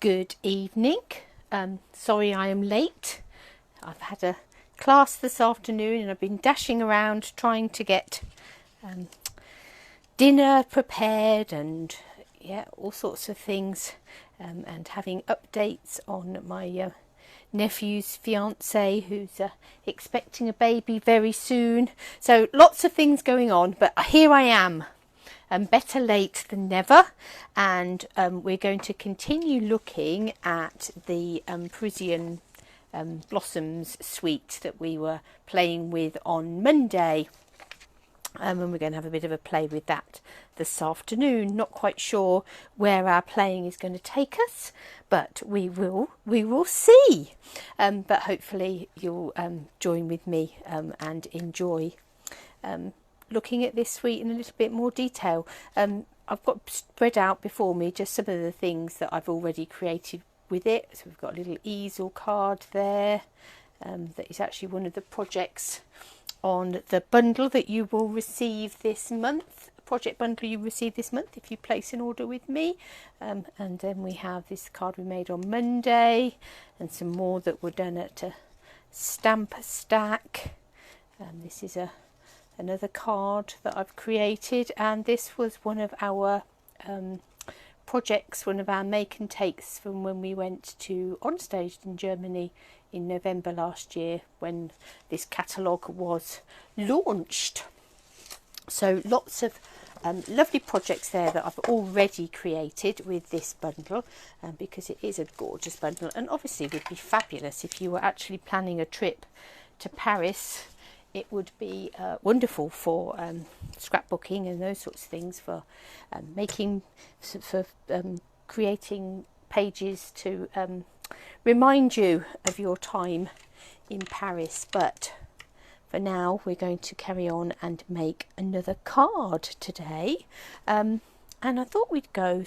Good evening. Sorry I am late. I've had a class this afternoon and I've been dashing around trying to get dinner prepared and all sorts of things, and having updates on my nephew's fiance who's expecting a baby very soon. So lots of things going on, but here I am. Better late than never, and we're going to continue looking at the Parisian Blossoms suite that we were playing with on Monday, and we're going to have a bit of a play with that this afternoon. Not quite sure where our playing is going to take us, but we will see. But hopefully you'll join with me and enjoy looking at this suite in a little bit more detail. I've got spread out before me just some of the things that I've already created with it. So we've got a little easel card there, that is actually one of the projects on the bundle that you will receive this month. Project bundle you receive this month if you place an order with me. And then we have this card we made on Monday, and some more that were done at a Stamp Stack. This is another card that I've created, and this was one of our projects, one of our make and takes from when we went to Onstage in Germany in November last year when this catalogue was launched. So lots of lovely projects there that I've already created with this bundle, because it is a gorgeous bundle, and obviously would be fabulous if you were actually planning a trip to Paris. It would be wonderful for scrapbooking and those sorts of things, for creating pages to remind you of your time in Paris. But for now, we're going to carry on and make another card today. And I thought we'd go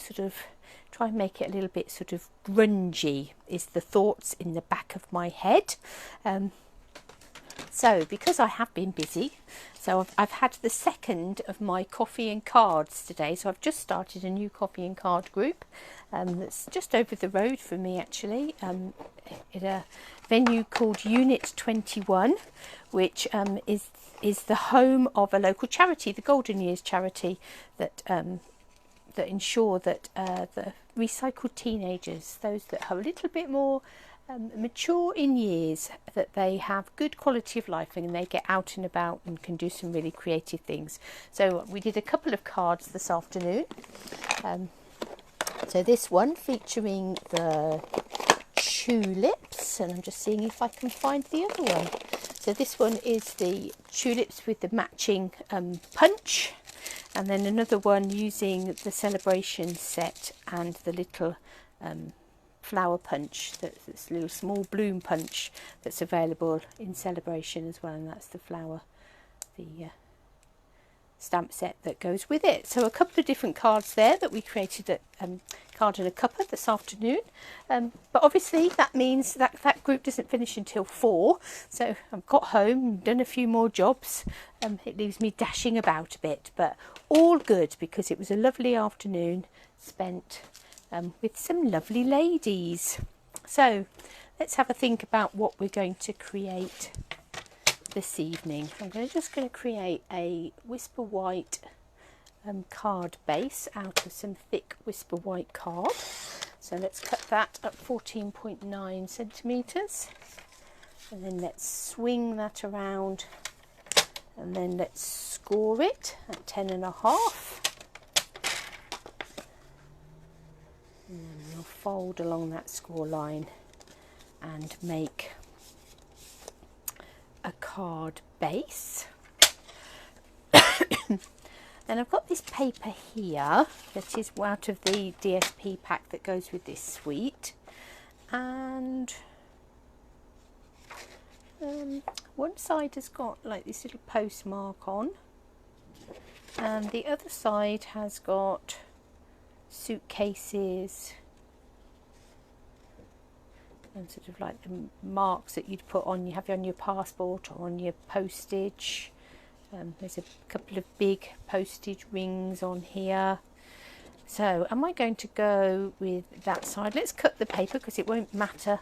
try and make it a little bit grungy, is the thoughts in the back of my head. So because I have been busy, so I've had the second of my coffee and cards today. So I've just started a new coffee and card group that's just over the road from me, actually, at a venue called Unit 21, which is the home of a local charity, the Golden Years charity, that ensure that the recycled teenagers, those that are a little bit more mature in years, that they have good quality of life and they get out and about and can do some really creative things. So we did a couple of cards this afternoon. So this one featuring the tulips, and I'm just seeing if I can find the other one. So this one is the tulips with the matching punch, and then another one using the celebration set and the little flower punch, that's a little small bloom punch that's available in celebration as well, and that's the flower, the stamp set that goes with it. So a couple of different cards there that we created at Card and a Cuppa this afternoon, but obviously that means that group doesn't finish until 4, so I've got home and done a few more jobs. It leaves me dashing about a bit, but all good because it was a lovely afternoon spent with some lovely ladies. So let's have a think about what we're going to create this evening. I'm just going to create a Whisper White card base out of some thick Whisper White card. So let's cut that at 14.9 centimetres, and then let's swing that around, and then let's score it at 10.5. And then we'll fold along that score line and make a card base. Then I've got this paper here that is out of the DSP pack that goes with this suite, and one side has got like this little postmark on, and the other side has got suitcases and like the marks that you'd put on, you have on your passport or on your postage. There's a couple of big postage rings on here, So am I going to go with that side? Let's cut the paper because it won't matter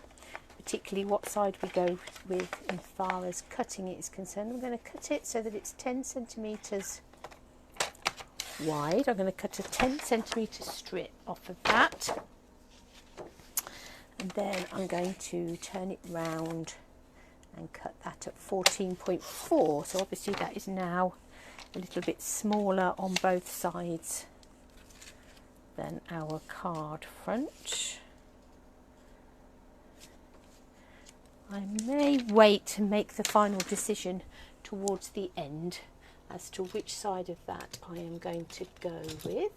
particularly what side we go with as far as cutting it is concerned. I'm going to cut it so that it's 10 centimetres wide. I'm going to cut a 10 centimetre strip off of that, and then I'm going to turn it round and cut that at 14.4. So obviously that is now a little bit smaller on both sides than our card front. I may wait to make the final decision towards the end as to which side of that I am going to go with.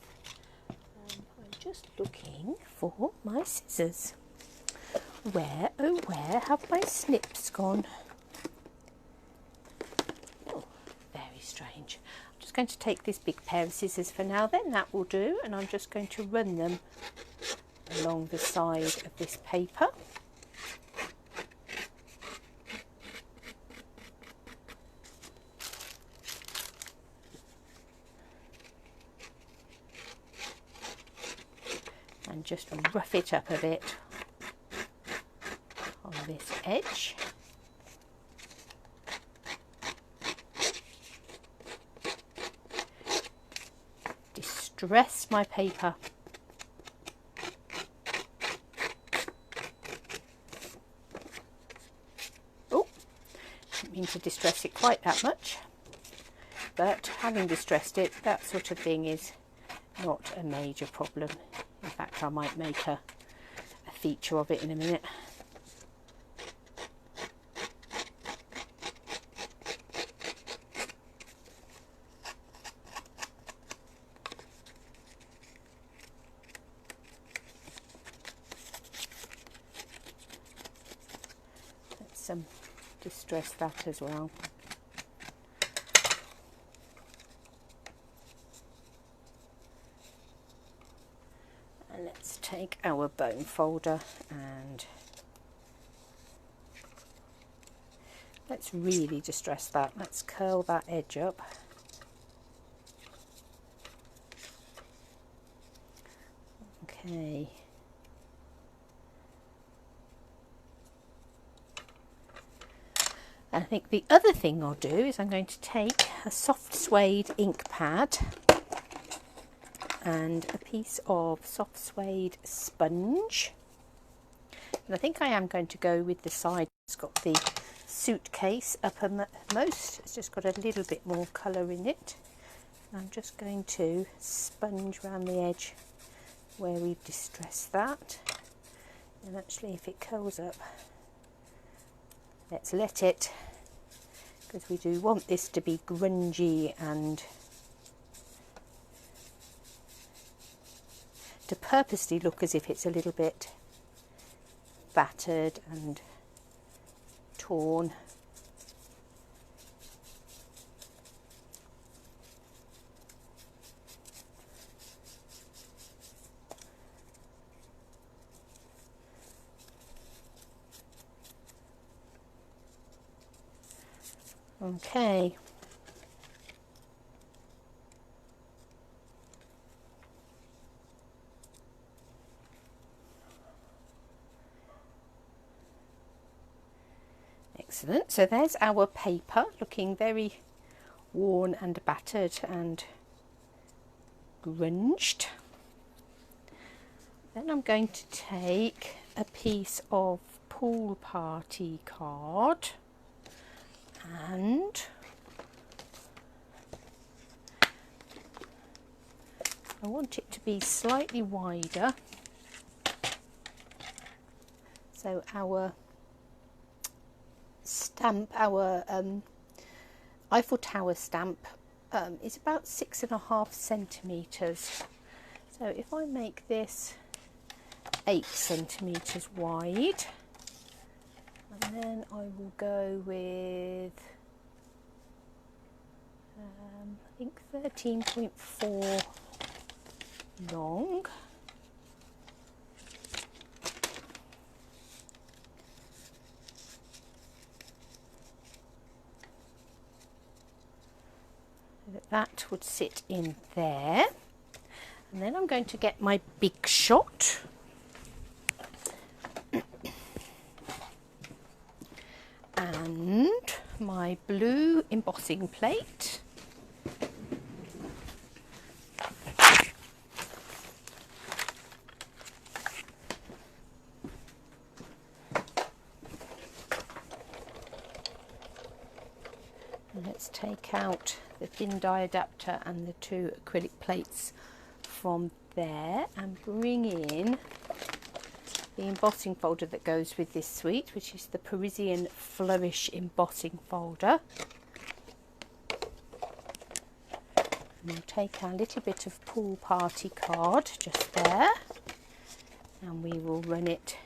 I'm just looking for my scissors. Where, oh where have my snips gone? Oh, very strange. I'm just going to take this big pair of scissors for now, then that will do, and I'm just going to run them along the side of this paper. And just rough it up a bit on this edge. Distress my paper. Oh, didn't mean to distress it quite that much, but having distressed it, that sort of thing is not a major problem. In fact, I might make a feature of it in a minute. Let's distress that as well. Let's take our bone folder and let's really distress that. Let's curl that edge up. Okay. I think the other thing I'll do is I'm going to take a soft suede ink pad and a piece of soft suede sponge, and I think I am going to go with the side that's got the suitcase uppermost. It's just got a little bit more colour in it. I'm just going to sponge around the edge where we've distressed that, and actually if it curls up, let's let it, because we do want this to be grungy and to purposely look as if it's a little bit battered and torn. Okay. Excellent. So there's our paper, looking very worn and battered and grunged. Then I'm going to take a piece of pool party card and I want it to be slightly wider, so our stamp, our Eiffel Tower stamp is about 6.5 centimetres. So if I make this 8 centimetres wide, and then I will go with I think 13.4 long. That would sit in there, And then I'm going to get my big shot. And my blue embossing plate. And let's take out the thin die adapter and the 2 acrylic plates from there and bring in the embossing folder that goes with this suite, which is the Parisian Flourish embossing folder. And we'll take our little bit of pool party card just there, and we will run it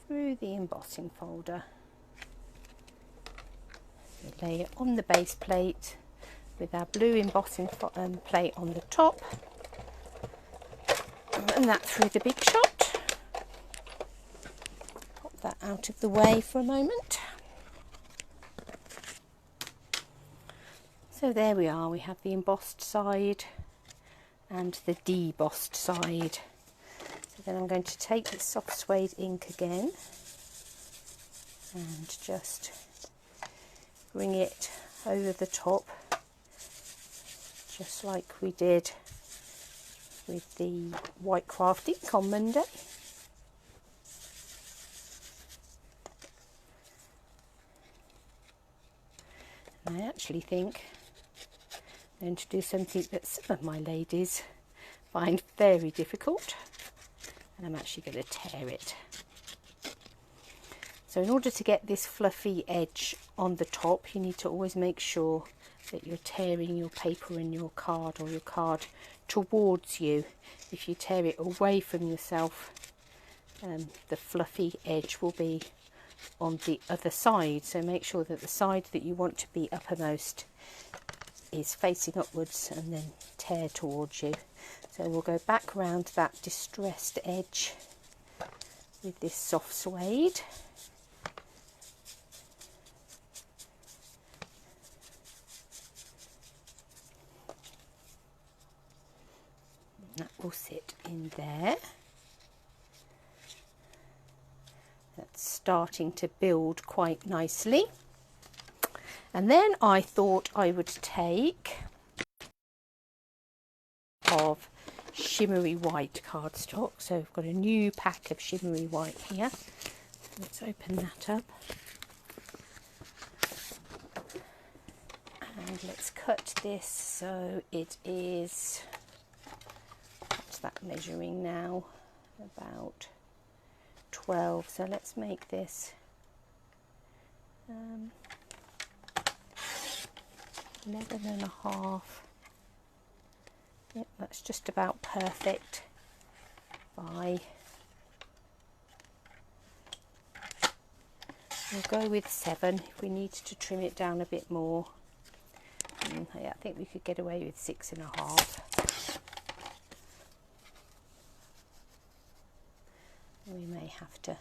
through the embossing folder. We'll lay it on the base plate with our blue embossing plate on the top, and that through the big shot. Pop that out of the way for a moment. So there we are, we have the embossed side and the debossed side. So then I'm going to take the soft suede ink again and just bring it over the top, just like we did with the white craft ink on Monday. And I actually think I'm going to do something that some of my ladies find very difficult, and I'm actually going to tear it. So in order to get this fluffy edge on the top, you need to always make sure that you're tearing your paper and your card, or your card towards you. If you tear it away from yourself, the fluffy edge will be on the other side. So make sure that the side that you want to be uppermost is facing upwards, and then tear towards you. So we'll go back around that distressed edge with this soft suede. That will sit in there. That's starting to build quite nicely. And then I thought I would take of shimmery white cardstock. So I've got a new pack of shimmery white here. Let's open that up. And let's cut this so it is, what's that measuring now? About 12. So let's make this 11 and a half. Yep, that's just about perfect. We'll go with 7 if we need to trim it down a bit more. Yeah, I think we could get away with 6 and a half. We may have to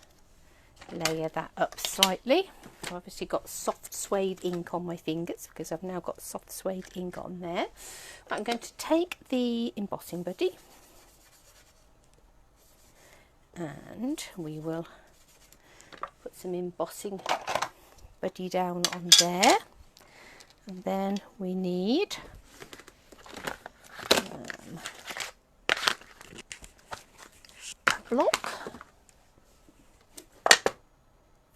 layer that up slightly. I've obviously got soft suede ink on my fingers because I've now got soft suede ink on there. I'm going to take the embossing buddy and we will put some embossing buddy down on there, and then we need a block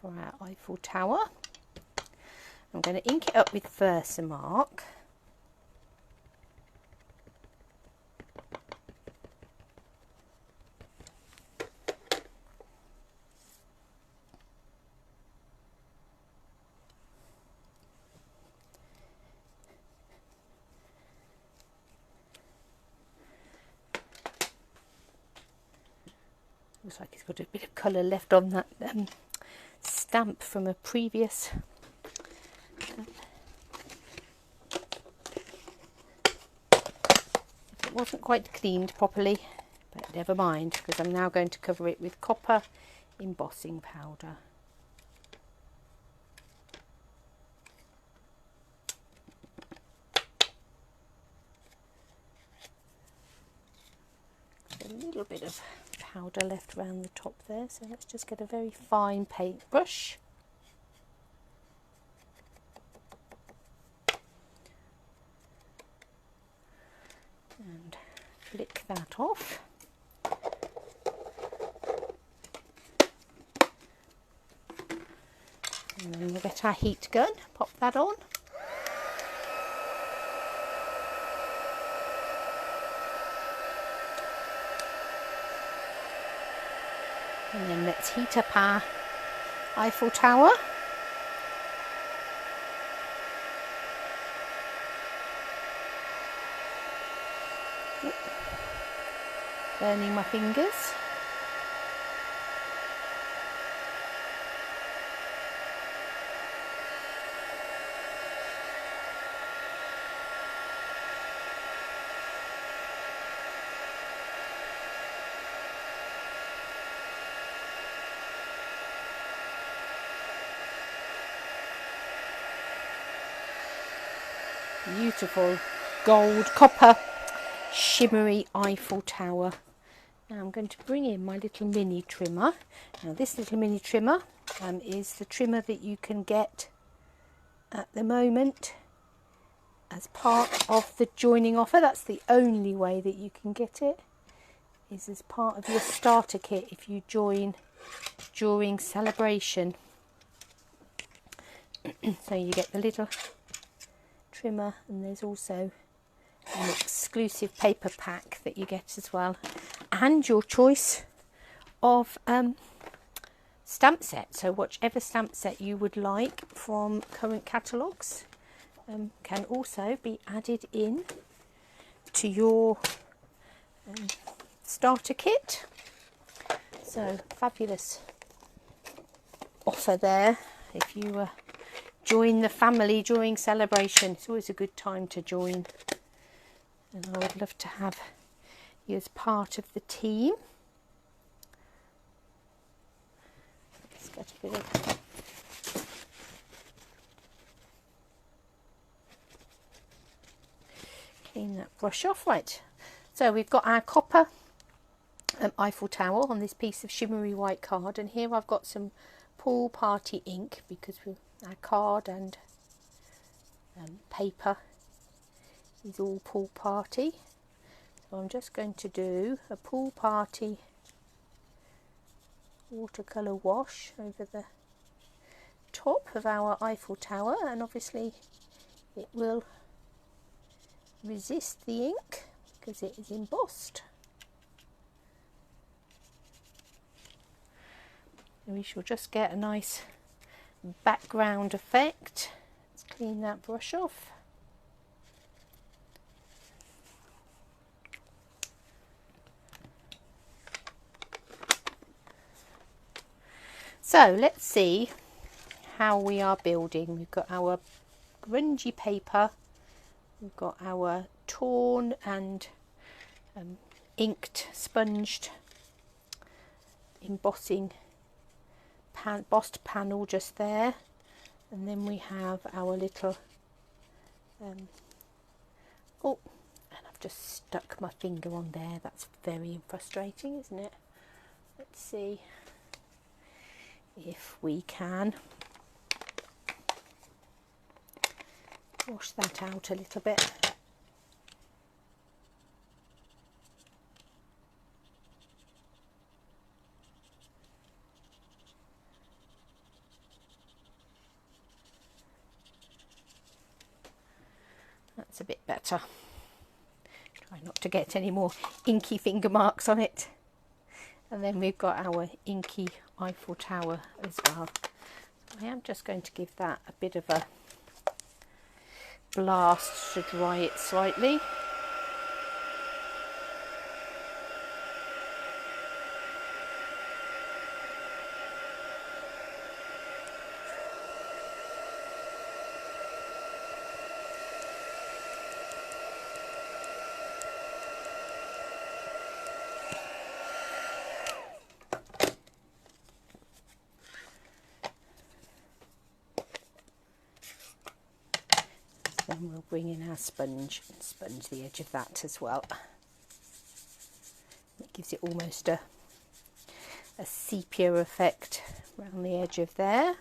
for our Eiffel Tower. I'm going to ink it up with Versamark. Looks like it's got a bit of colour left on that stamp from a previous it wasn't quite cleaned properly, but never mind, because I'm now going to cover it with copper embossing powder. a little bit of powder left around the top there, so let's just get a very fine paintbrush. And flick that off. And then we'll get our heat gun, pop that on. And then let's heat up our Eiffel Tower. Burning my fingers. Beautiful gold copper shimmery Eiffel Tower. Now I'm going to bring in my little mini trimmer. Now this little mini trimmer is the trimmer that you can get at the moment as part of the joining offer. That's the only way that you can get it, is as part of your starter kit if you join during celebration. So you get the little trimmer, and there's also an exclusive paper pack that you get as well, and your choice of stamp set. So whichever stamp set you would like from current catalogues can also be added in to your starter kit. So fabulous offer there if you join the family during celebration. It's always a good time to join, and I would love to have you as part of the team. Let's get a bit of clean that brush off. Right, so we've got our copper Eiffel Tower on this piece of shimmery white card, and here I've got some pool party ink because our card and paper is all pool party. So I'm just going to do a pool party watercolour wash over the top of our Eiffel Tower, and obviously it will resist the ink because it is embossed. And we shall just get a nice background effect. Let's clean that brush off. So let's see how we are building. We've got our grungy paper, we've got our torn and inked, sponged, embossed panel just there, and then we have our little oh, and I've just stuck my finger on there. That's very frustrating, isn't it? Let's see if we can wash that out a little bit. That's a bit better. Try not to get any more inky finger marks on it. And then we've got our inky Eiffel Tower as well. I am just going to give that a bit of a blast to dry it slightly. Then we'll bring in our sponge and sponge the edge of that as well, which gives it almost a sepia effect around the edge of there.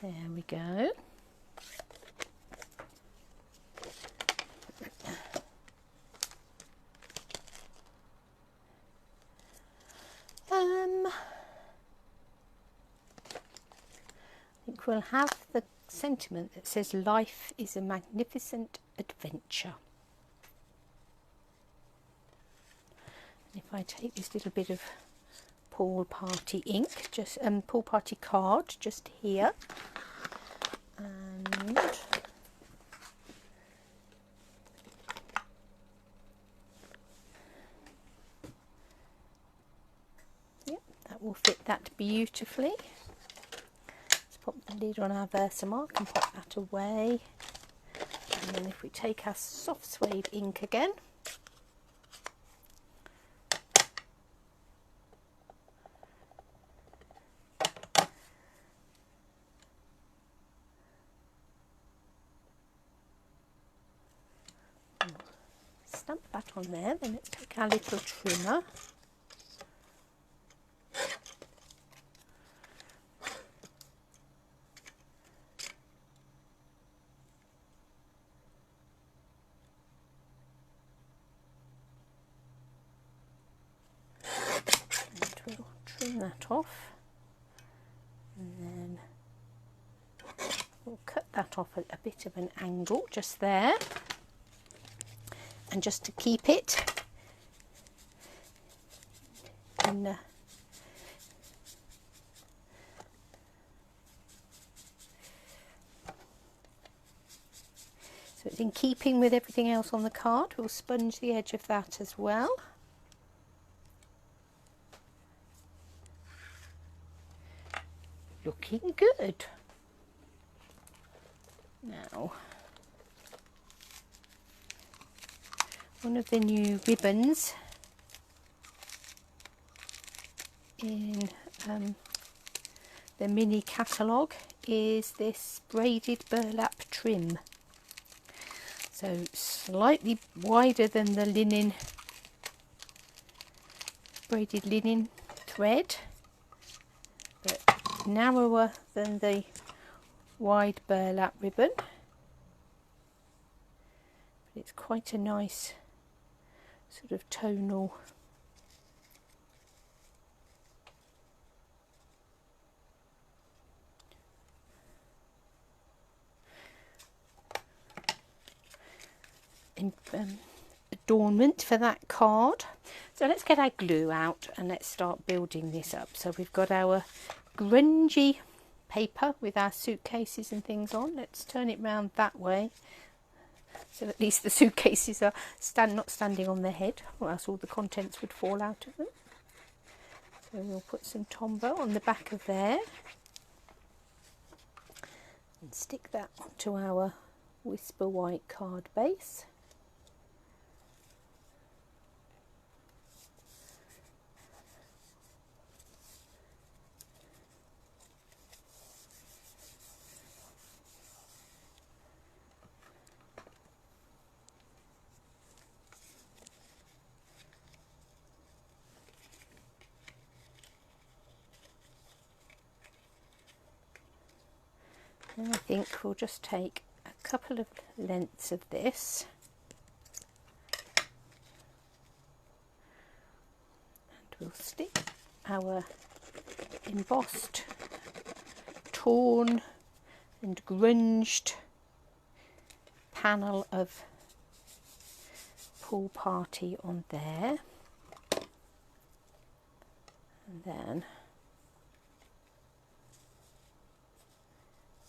There we go. I think we'll have the sentiment that says life is a magnificent adventure. And if I take this little bit of Pool Party ink, just Pool Party card just here, and yep, that will fit that beautifully. Let's pop the lid on our Versamark and pop that away. And then if we take our soft suede ink again, stamp that on there. Then let's take our little trimmer. And we'll trim that off. And then we'll cut that off at a bit of an angle just there. And just to keep it in so it's in keeping with everything else on the card, we'll sponge the edge of that as well. Looking good. Now, one of the new ribbons in the mini catalogue is this braided burlap trim. So slightly wider than the linen, braided linen thread, but narrower than the wide burlap ribbon. But it's quite a nice sort of tonal adornment for that card. So let's get our glue out and let's start building this up. So we've got our grungy paper with our suitcases and things on. Let's turn it round that way, so at least the suitcases are not standing on their head, or else all the contents would fall out of them. So we'll put some Tombow on the back of there and stick that onto our Whisper White card base. And I think we'll just take a couple of lengths of this and we'll stick our embossed, torn and grunged panel of Pool Party on there, and then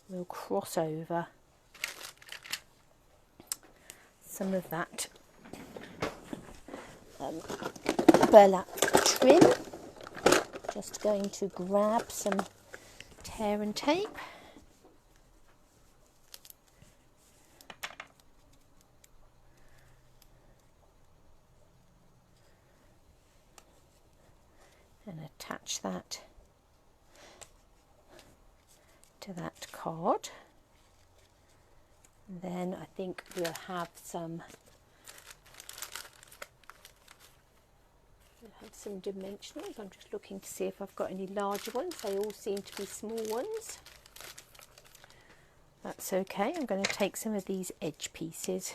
we'll cross over some of that burlap trim. Just going to grab some tear and tape and attach that to that card. And then I think we'll have some dimensionals. I'm just looking to see if I've got any larger ones. They all seem to be small ones. That's okay. I'm going to take some of these edge pieces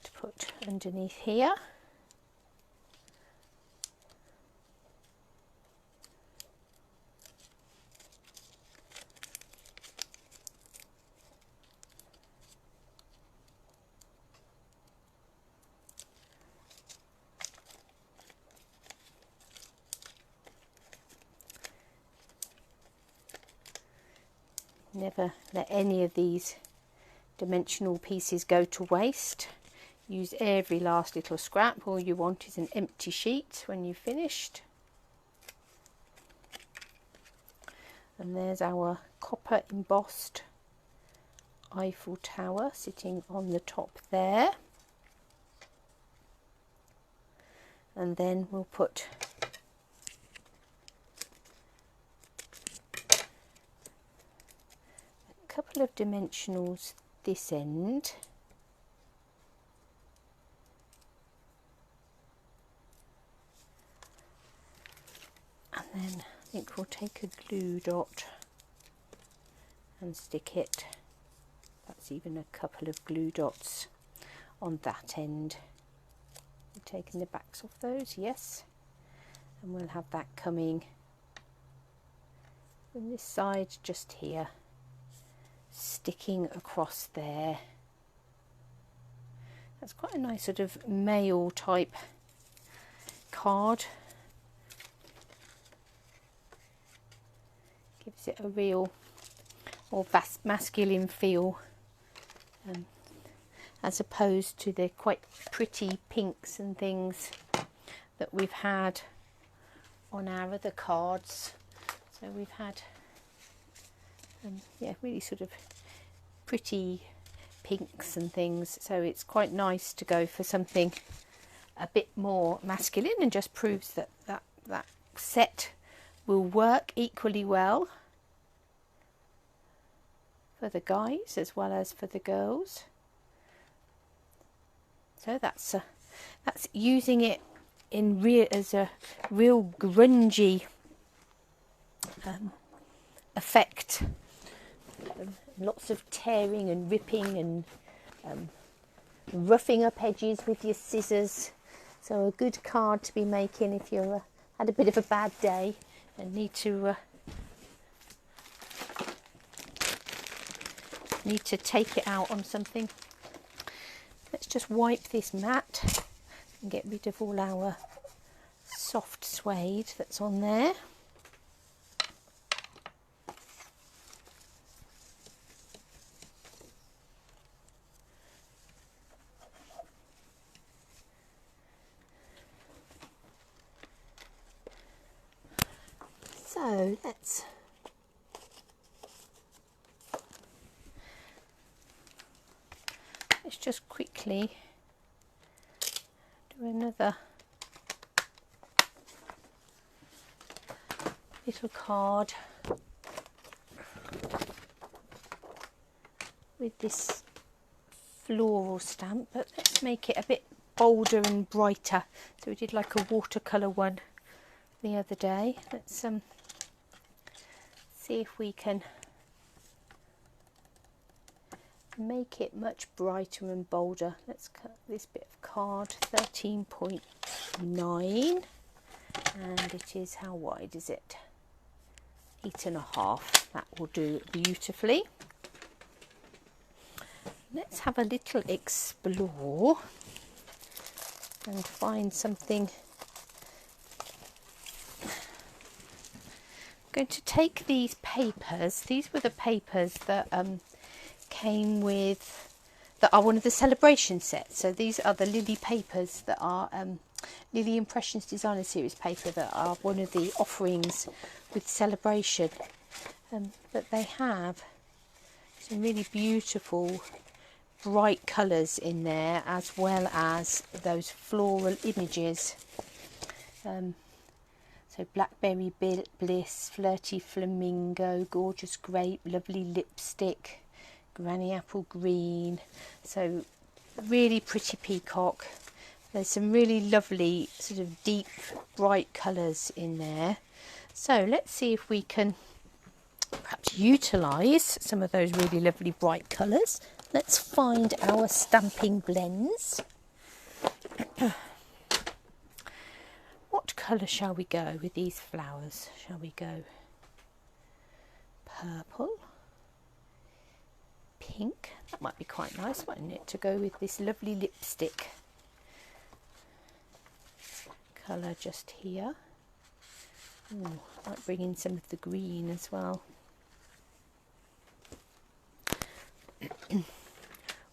to put underneath here. Never let any of these dimensional pieces go to waste. Use every last little scrap. All you want is an empty sheet when you've finished. And there's our copper embossed Eiffel Tower sitting on the top there. And then we'll put couple of dimensionals this end, and then I think we'll take a glue dot and stick it, that's even a couple of glue dots on that end. We're taking the backs off those, yes, and we'll have that coming from this side just here, sticking across there. That's quite a nice sort of male type card. Gives it a real or masculine feel, as opposed to the quite pretty pinks and things that we've had on our other cards. So we've had yeah, really sort of pretty pinks and things, so it's quite nice to go for something a bit more masculine, and just proves that that set will work equally well for the guys as well as for the girls. So that's using it in as a real grungy effect. Lots of tearing and ripping and roughing up edges with your scissors. So a good card to be making if you're had a bit of a bad day and need to take it out on something. Let's just wipe this mat and get rid of all our soft suede that's on there. So let's just quickly do another little card with this floral stamp, but let's make it a bit bolder and brighter. So we did like a watercolour one the other day. Let's see if we can make it much brighter and bolder. Let's cut this bit of card, 13.9, and it is, how wide is it? 8.5. That will do beautifully. Let's have a little explore and find something. I'm going to take these papers. These were the papers that came with, that are one of the celebration sets. So these are the Lily papers that are Lily Impressions Designer Series paper that are one of the offerings with celebration. But they have some really beautiful bright colours in there, as well as those floral images. So blackberry bliss, flirty flamingo, gorgeous grape, lovely lipstick, granny apple green. So really pretty peacock. There's some really lovely sort of deep bright colours in there. So let's see if we can perhaps utilise some of those really lovely bright colours. Let's find our stamping blends. What colour shall we go with these flowers? Shall we go purple, pink? That might be quite nice, mightn't it, to go with this lovely lipstick colour just here. Ooh, might bring in some of the green as well.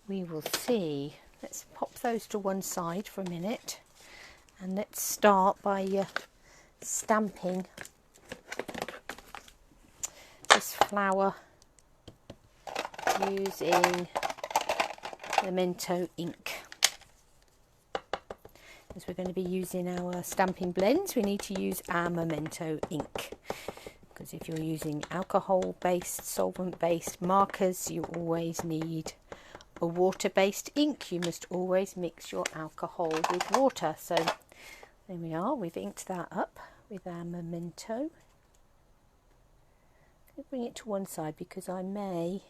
We will see. Let's pop those to one side for a minute, and let's start by stamping this flower using Memento ink. As we're going to be using our stamping blends, we need to use our Memento ink, because if you're using alcohol based, solvent based markers, you always need a water based ink. You must always mix your alcohol with water. So there we are, we've inked that up with our Memento. I'm going to bring it to one side because I may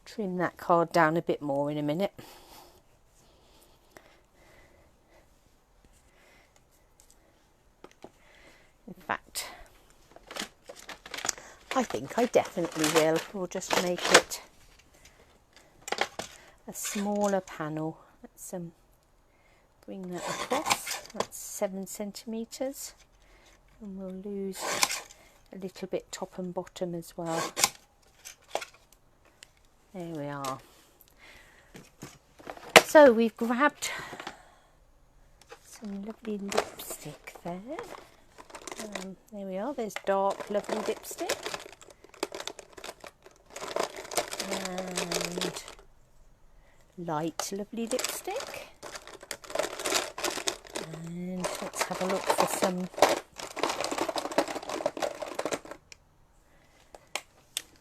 trim that card down a bit more in a minute. In fact, I think I definitely will. We'll just make it a smaller panel. Let's bring that across. That's 7 centimetres, and we'll lose a little bit top and bottom as well. There we are. So we've grabbed some lovely lipstick there. There we are, there's dark lovely lipstick, and light lovely lipstick, and let's have a look for some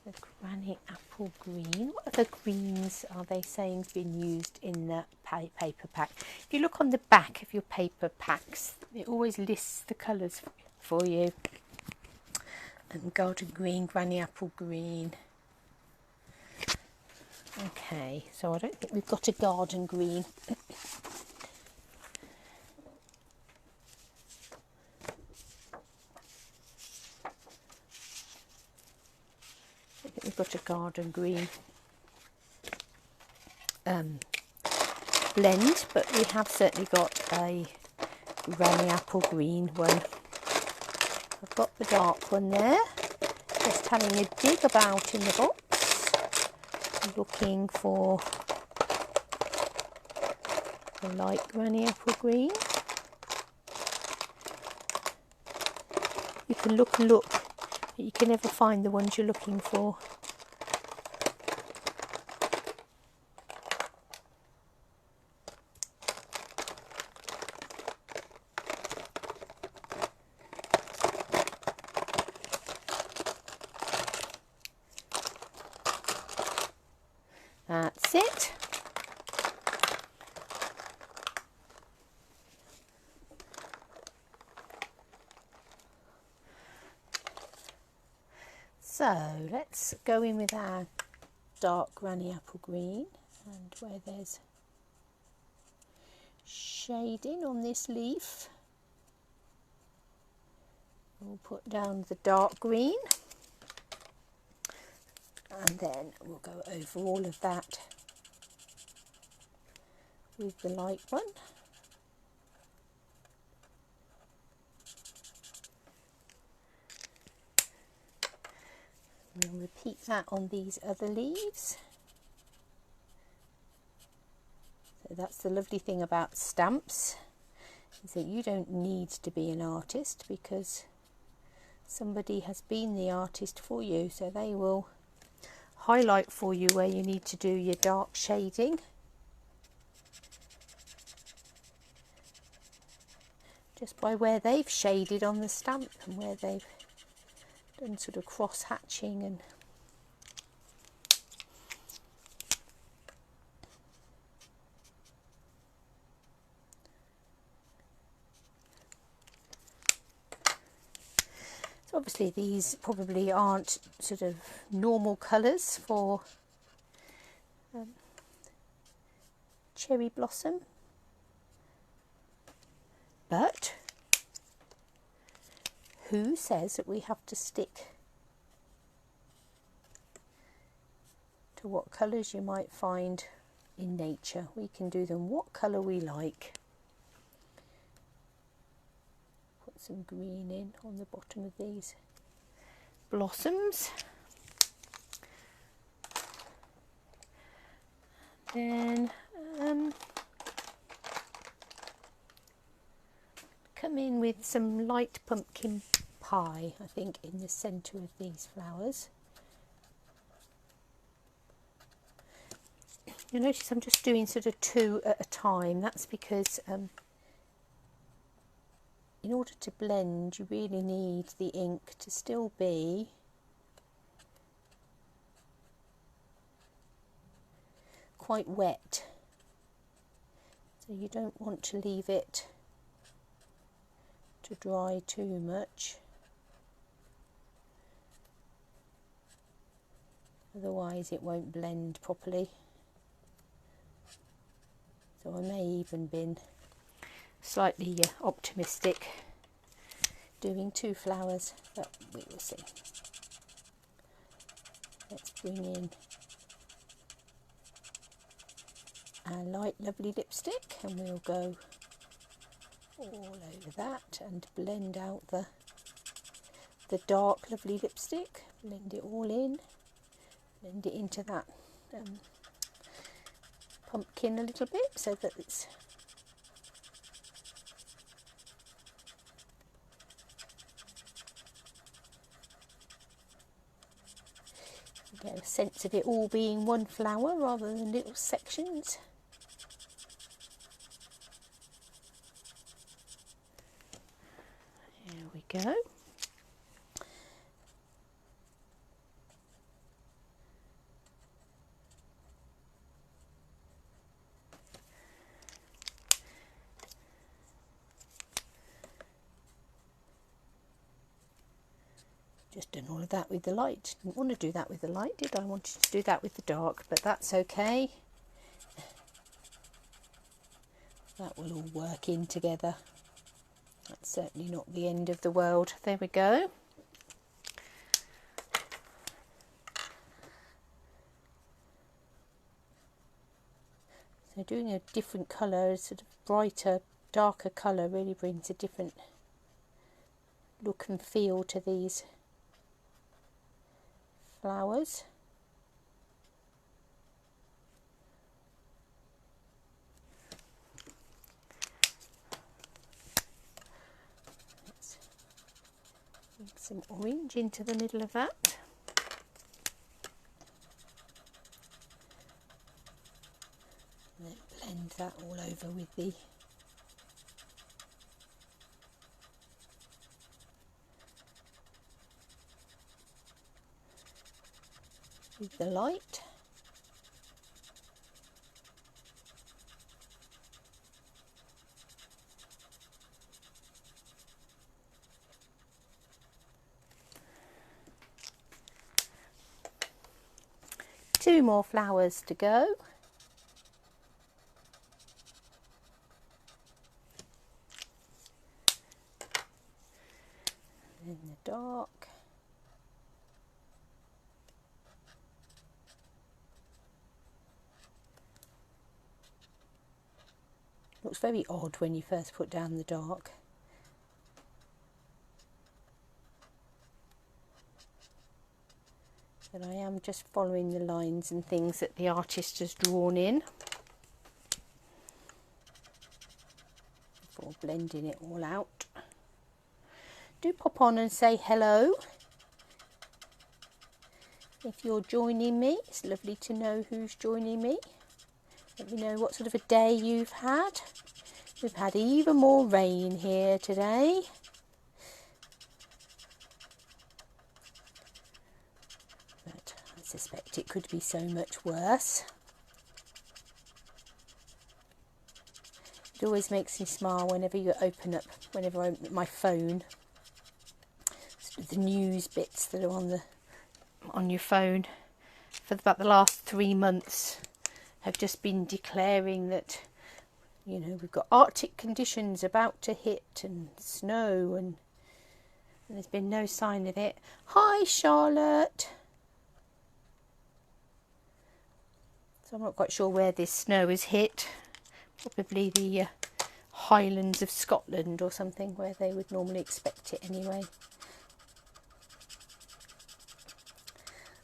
the granny apple green. What other greens are they saying has been used in the paper pack? If you look on the back of your paper packs, it always lists the colours for you. Garden green, granny apple green. Okay, so I don't think we've got a garden green. I don't think we've got a garden green blend, but we have certainly got a granny apple green one. I've got the dark one there, just having a dig about in the box, looking for the light granny apple green. You can look and look, but you can never find the ones you're looking for. That's it. So let's go in with our dark granny apple green, and where there's shading on this leaf, we'll put down the dark green. And then we'll go over all of that with the light one. We'll repeat that on these other leaves. So that's the lovely thing about stamps, is that you don't need to be an artist, because somebody has been the artist for you, so they will highlight for you where you need to do your dark shading. Just by where they've shaded on the stamp and where they've done sort of cross hatching and so obviously these probably aren't sort of normal colours for cherry blossom, but who says that we have to stick to what colours you might find in nature? We can do them what colour we like. Put some green in on the bottom of these blossoms. Then come in with some light pumpkin pie, I think, in the centre of these flowers. You'll notice I'm just doing sort of 2 at a time. That's because in order to blend, you really need the ink to still be quite wet. So you don't want to leave it to dry too much, otherwise it won't blend properly. So I may even been slightly optimistic doing 2 flowers, but we will see. Let's bring in our light lovely lipstick and we'll go all over that and blend out the dark lovely lipstick, blend it all in, blend it into that pumpkin a little bit so that it's you get a sense of it all being one flower rather than little sections. There we go. Just done all of that with the light. Didn't want to do that with the light, did I? I wanted to do that with the dark, but that's okay. That will all work in together. That's certainly not the end of the world. There we go. So doing a different colour, sort of brighter, darker colour, really brings a different look and feel to these flowers. Let's bring some orange into the middle of that. And then blend that all over with the light. Two more flowers to go. In the dark. Looks very odd when you first put down the dark. But I am just following the lines and things that the artist has drawn in before blending it all out. Do pop on and say hello if you're joining me. It's lovely to know who's joining me. Let me know what sort of a day you've had. We've had even more rain here today. But I suspect it could be so much worse. It always makes me smile whenever I open up my phone. Sort of the news bits that are on your phone for about the last 3 months have just been declaring that, you know, we've got Arctic conditions about to hit and snow, and there's been no sign of it. Hi, Charlotte. So I'm not quite sure where this snow has hit. Probably the Highlands of Scotland or something, where they would normally expect it anyway.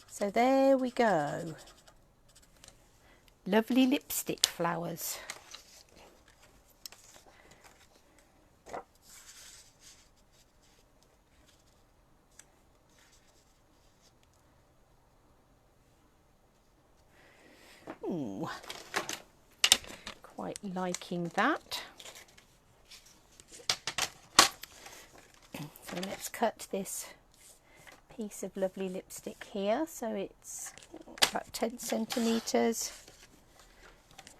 So there we go. Lovely lipstick flowers. Ooh, quite liking that. So let's cut this piece of lovely lipstick here. So it's about 10 centimetres.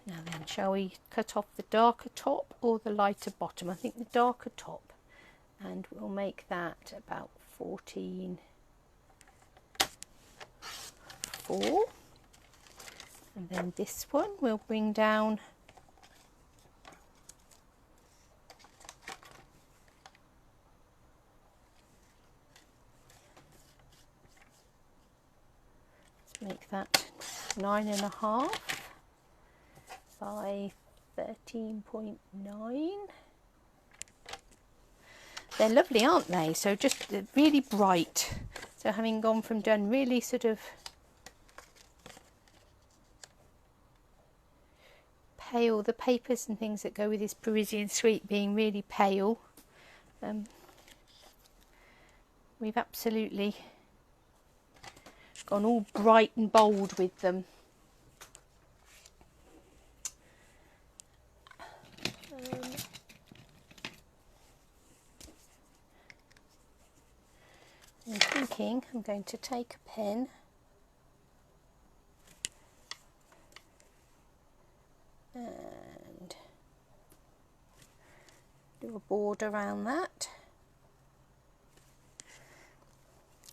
Now then, shall we cut off the darker top or the lighter bottom? I think the darker top, and we'll make that about 14.4, and then this one we'll bring down make that 9.5 by 13.9. They're lovely, aren't they? So just really bright. So having gone from done really sort of pale, the papers and things that go with this Parisian suite being really pale, we've absolutely gone all bright and bold with them. I'm thinking I'm going to take a pen and do a border around that.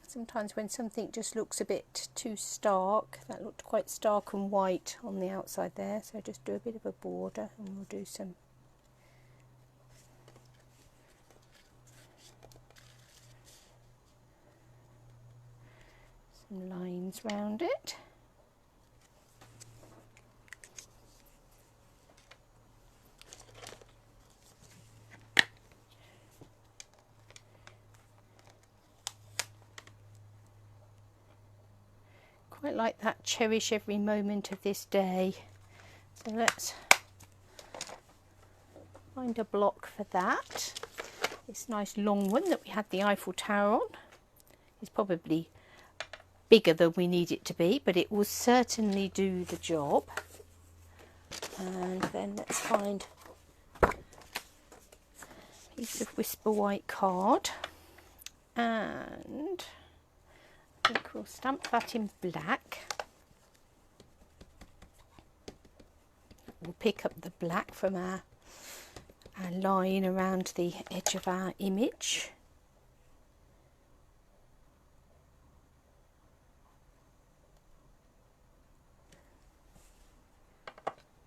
Sometimes when something just looks a bit too stark, that looked quite stark and white on the outside there, so just do a bit of a border and we'll do some lines round it. Quite like that, cherish every moment of this day. So let's find a block for that. This nice long one that we had the Eiffel Tower on is probably bigger than we need it to be, but it will certainly do the job. And then let's find a piece of Whisper White card, and I think we'll stamp that in black. We'll pick up the black from our line around the edge of our image.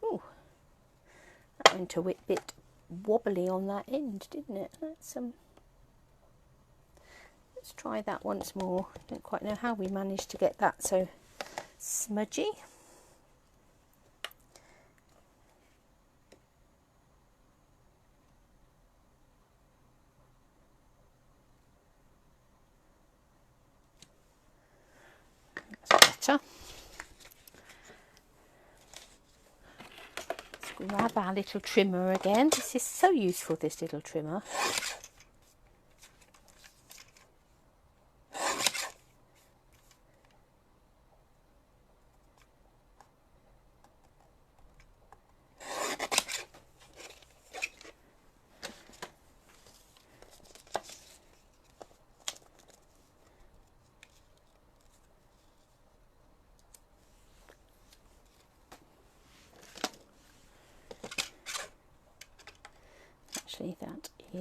Oh, that went a bit wobbly on that end, didn't it? Let's try that once more. Don't quite know how we managed to get that so smudgy. That's better. Let's grab our little trimmer again. This is so useful, this little trimmer.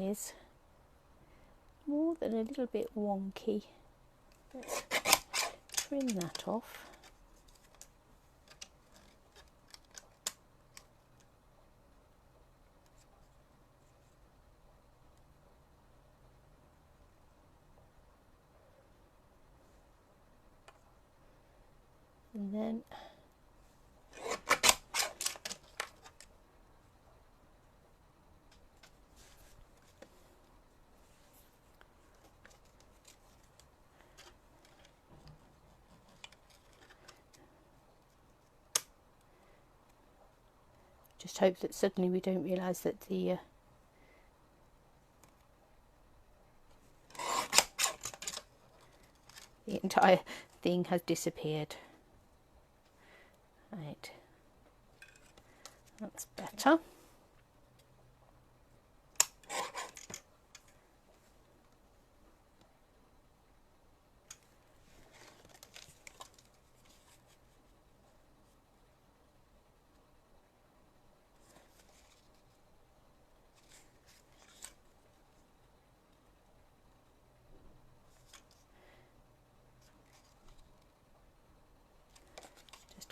is more than a little bit wonky. Let's trim that off. And then just hope that suddenly we don't realise that the entire thing has disappeared. Right, that's better.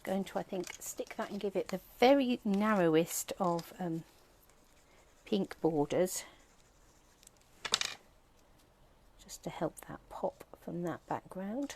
Going to, I think, stick that and give it the very narrowest of pink borders, just to help that pop from that background.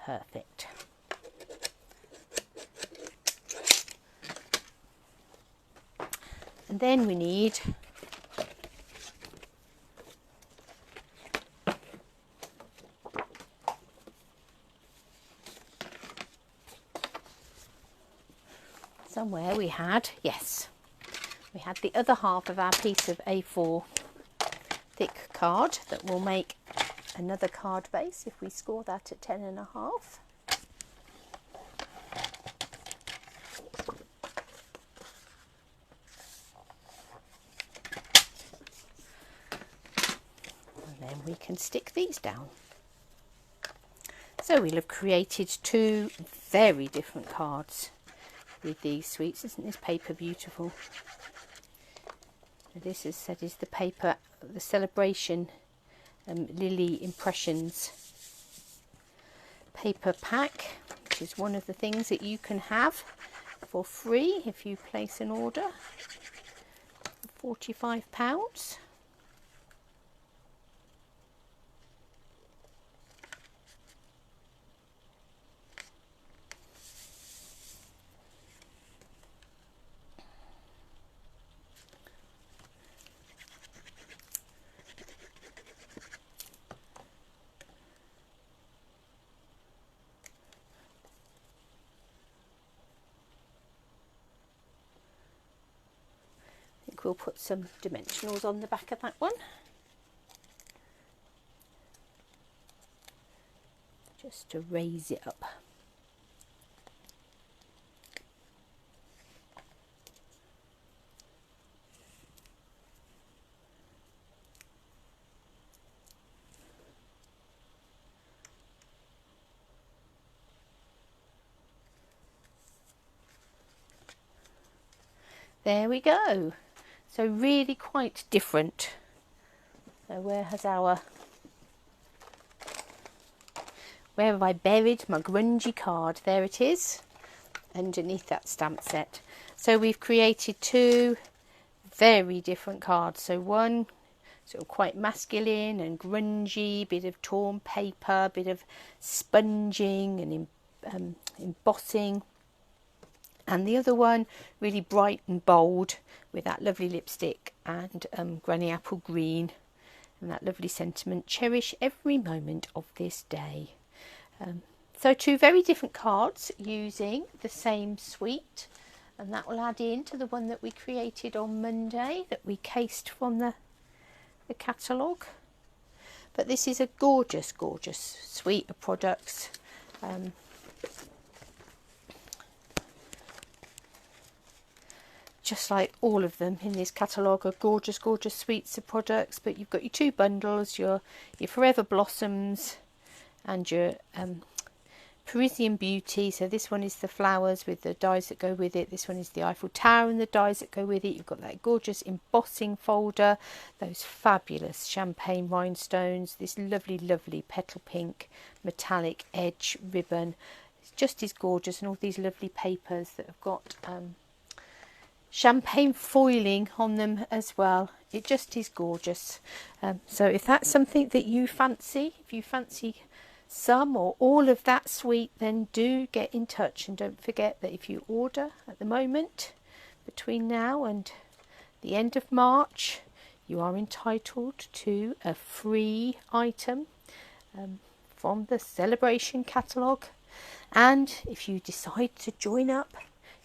Perfect. And then we need somewhere we had the other half of our piece of A4 thick card that will make another card base if we score that at 10.5. And then we can stick these down. So we'll have created two very different cards with these sweets. Isn't this paper beautiful? Now this, as said, is the paper, the Celebration Lily Impressions paper pack, which is one of the things that you can have for free if you place an order for £45. We'll put some dimensionals on the back of that one, just to raise it up. There we go. So really quite different. So where have I buried my grungy card? There it is, underneath that stamp set. So we've created two very different cards. So one sort of quite masculine and grungy, bit of torn paper, bit of sponging and embossing. And the other one really bright and bold with that lovely lipstick and granny apple green and that lovely sentiment, cherish every moment of this day. So two very different cards using the same suite, and that will add in to the one that we created on Monday that we cased from the catalogue. But this is a gorgeous, gorgeous suite of products, Just like all of them in this catalogue are gorgeous, gorgeous suites of products. But you've got your 2 bundles, your Forever Blossoms and your Parisian Beauty. So this one is the flowers with the dies that go with it. This one is the Eiffel Tower and the dies that go with it. You've got that gorgeous embossing folder, those fabulous champagne rhinestones, this lovely, lovely petal pink metallic edge ribbon. It's just as gorgeous, and all these lovely papers that have got champagne foiling on them as well. It just is gorgeous. So if that's something that you fancy, if you fancy some or all of that suite, then do get in touch. And don't forget that if you order at the moment, between now and the end of March, you are entitled to a free item from the Celebration catalogue. And if you decide to join up,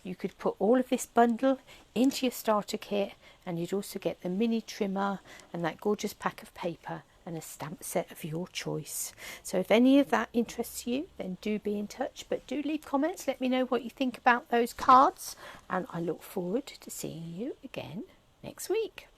you could put all of this bundle into your starter kit, and you'd also get the mini trimmer and that gorgeous pack of paper and a stamp set of your choice. So if any of that interests you, then do be in touch, but do leave comments. Let me know what you think about those cards, and I look forward to seeing you again next week.